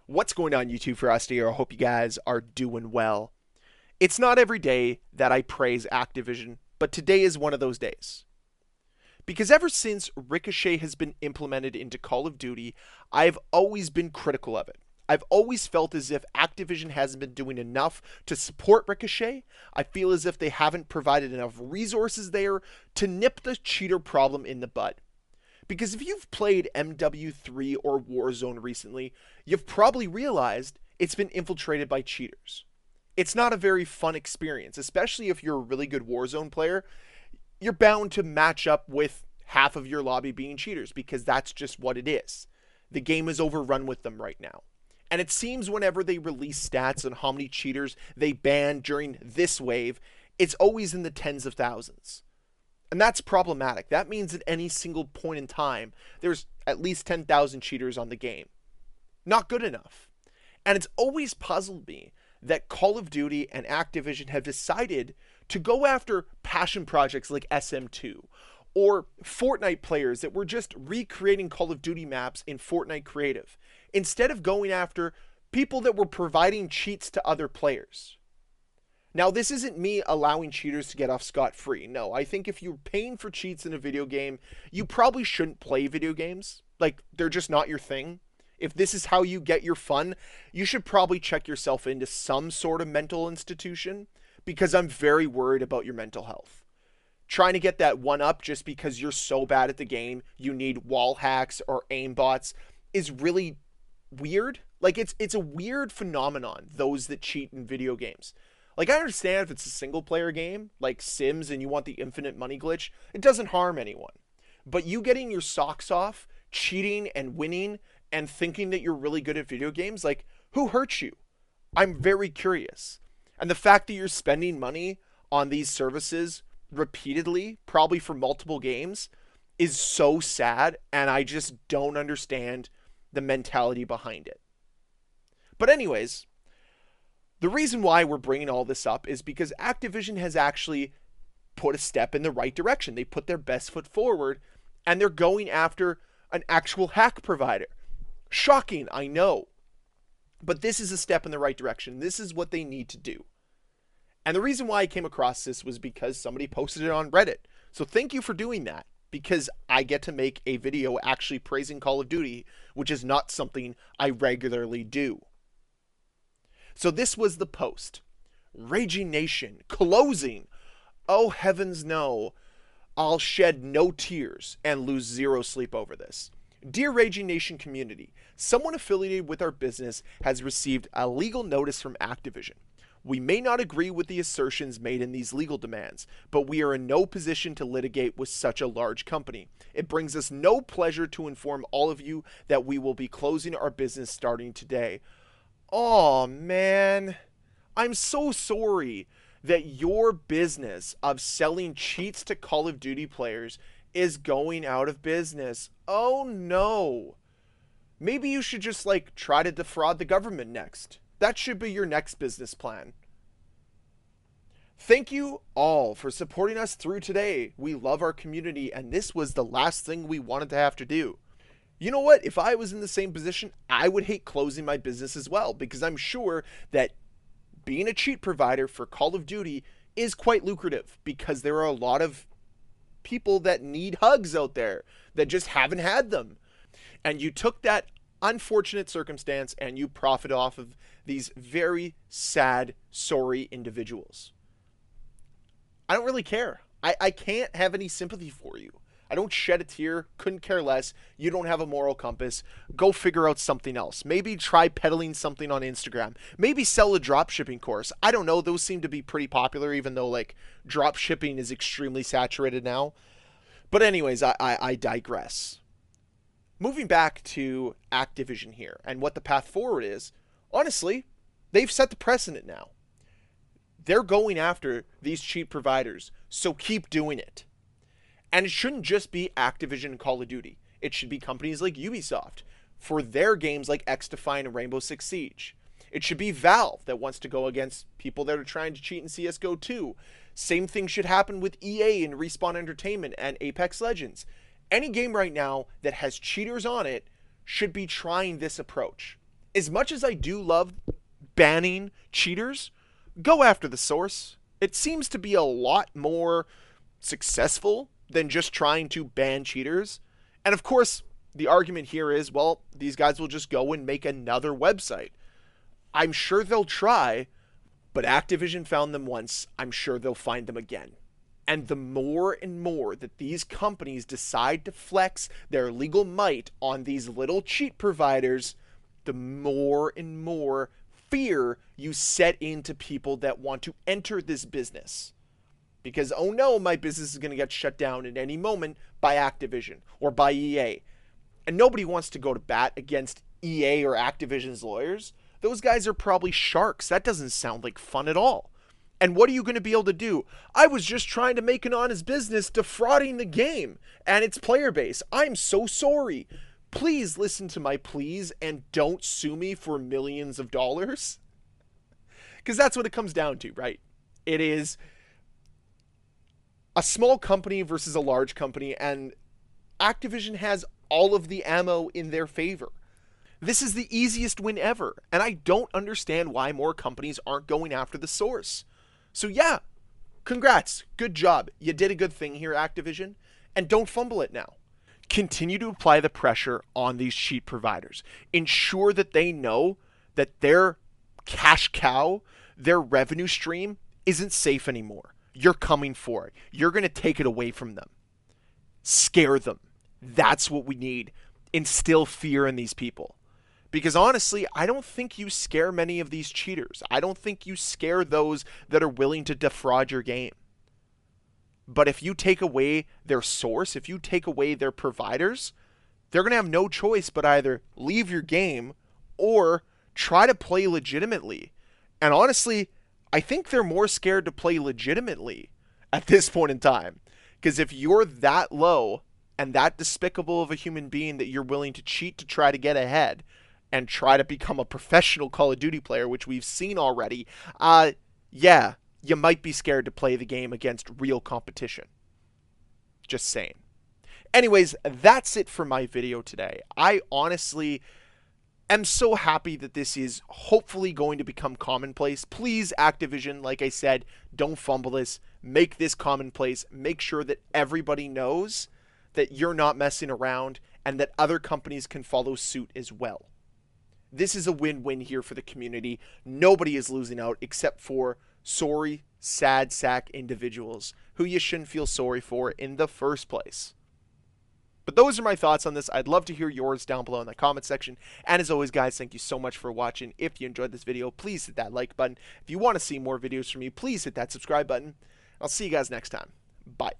What's going on, YouTube? Ferocity here. I hope you guys are doing well. It's not every day that I praise Activision, but today is one of those days. Because ever since Ricochet has been implemented into Call of Duty, I've always been critical of it. I've always felt as if Activision hasn't been doing enough to support Ricochet. I feel as if they haven't provided enough resources there to nip the cheater problem in the bud. Because if you've played MW3 or Warzone recently, you've probably realized it's been infiltrated by cheaters. It's not a very fun experience, especially if you're a really good Warzone player. You're bound to match up with half of your lobby being cheaters because that's just what it is. The game is overrun with them right now. And it seems whenever they release stats on how many cheaters they banned during this wave, it's always in the tens of thousands. And that's problematic. That means at any single point in time, there's at least 10,000 cheaters on the game. Not good enough. And it's always puzzled me that Call of Duty and Activision have decided to go after passion projects like SM2 or Fortnite players that were just recreating Call of Duty maps in Fortnite Creative, instead of going after people that were providing cheats to other players. Now, this isn't me allowing cheaters to get off scot-free. No, I think if you're paying for cheats in a video game, you probably shouldn't play video games. Like, they're just not your thing. If this is how you get your fun, you should probably check yourself into some sort of mental institution, because I'm very worried about your mental health. Trying to get that one up just because you're so bad at the game, you need wall hacks or aimbots, is really weird. Like, it's a weird phenomenon, those that cheat in video games. Like, I understand if it's a single-player game, like Sims, and you want the infinite money glitch, it doesn't harm anyone. But you getting your socks off, cheating and winning, and thinking that you're really good at video games, like, who hurt you? I'm very curious. And the fact that you're spending money on these services repeatedly, probably for multiple games, is so sad, and I just don't understand the mentality behind it. But anyways, the reason why we're bringing all this up is because Activision has actually put a step in the right direction. They put their best foot forward, and they're going after an actual hack provider. Shocking, I know. But this is a step in the right direction. This is what they need to do. And the reason why I came across this was because somebody posted it on Reddit. So thank you for doing that, because I get to make a video actually praising Call of Duty, which is not something I regularly do. So this was the post. Raging Nation, closing. Oh heavens no. I'll shed no tears and lose zero sleep over this. Dear Raging Nation community, someone affiliated with our business has received a legal notice from Activision. We may not agree with the assertions made in these legal demands, but we are in no position to litigate with such a large company. It brings us no pleasure to inform all of you that we will be closing our business starting today. Oh man, I'm so sorry that your business of selling cheats to Call of Duty players is going out of business. Oh no. Maybe you should just try to defraud the government next. That should be your next business plan. Thank you all for supporting us through today. We love our community, and this was the last thing we wanted to have to do. You know what? If I was in the same position, I would hate closing my business as well, because I'm sure that being a cheat provider for Call of Duty is quite lucrative, because there are a lot of people that need hugs out there that just haven't had them. And you took that unfortunate circumstance and you profit off of these very sad, sorry individuals. I don't really care. I can't have any sympathy for you. I don't shed a tear, couldn't care less. You don't have a moral compass. Go figure out something else. Maybe try peddling something on Instagram. Maybe sell a drop shipping course. I don't know. Those seem to be pretty popular, even though drop shipping is extremely saturated now. But anyways, I digress. Moving back to Activision here and what the path forward is, honestly, they've set the precedent now. They're going after these cheat providers, so keep doing it. And it shouldn't just be Activision and Call of Duty. It should be companies like Ubisoft for their games like X-Defiant and Rainbow Six Siege. It should be Valve that wants to go against people that are trying to cheat in CSGO 2. Same thing should happen with EA and Respawn Entertainment and Apex Legends. Any game right now that has cheaters on it should be trying this approach. as much as I do love banning cheaters, go after the source. It seems to be a lot more successful than just trying to ban cheaters. And of course, the argument here is, well, these guys will just go and make another website. I'm sure they'll try, but Activision found them once. I'm sure they'll find them again. And the more and more that these companies decide to flex their legal might on these little cheat providers, the more and more fear you set into people that want to enter this business. Because, oh no, my business is going to get shut down at any moment by Activision or by EA. And nobody wants to go to bat against EA or Activision's lawyers. Those guys are probably sharks. That doesn't sound like fun at all. And what are you going to be able to do? I was just trying to make an honest business defrauding the game and its player base. I'm so sorry. Please listen to my pleas and don't sue me for millions of dollars. Because that's what it comes down to, right? It is a small company versus a large company, and Activision has all of the ammo in their favor. This is the easiest win ever, and I don't understand why more companies aren't going after the source. So yeah, congrats, good job. You did a good thing here, Activision, and don't fumble it now. Continue to apply the pressure on these cheat providers. Ensure that they know that their cash cow, their revenue stream, isn't safe anymore. You're coming for it. You're going to take it away from them. Scare them. That's what we need. Instill fear in these people. Because honestly, I don't think you scare many of these cheaters. I don't think you scare those that are willing to defraud your game. But if you take away their source, if you take away their providers, they're going to have no choice but either leave your game or try to play legitimately. And honestly, I think they're more scared to play legitimately at this point in time. Because if you're that low and that despicable of a human being that you're willing to cheat to try to get ahead and try to become a professional Call of Duty player, which we've seen already, yeah, you might be scared to play the game against real competition. Just saying. Anyways, that's it for my video today. I honestly am so happy that this is hopefully going to become commonplace. Please, Activision, like I said, don't fumble this. Make this commonplace. Make sure that everybody knows that you're not messing around and that other companies can follow suit as well. This is a win-win here for the community. Nobody is losing out except for sorry, sad sack individuals who you shouldn't feel sorry for in the first place. But those are my thoughts on this. I'd love to hear yours down below in the comment section. And as always, guys, thank you so much for watching. If you enjoyed this video, please hit that like button. If you want to see more videos from me, please hit that subscribe button. I'll see you guys next time. Bye.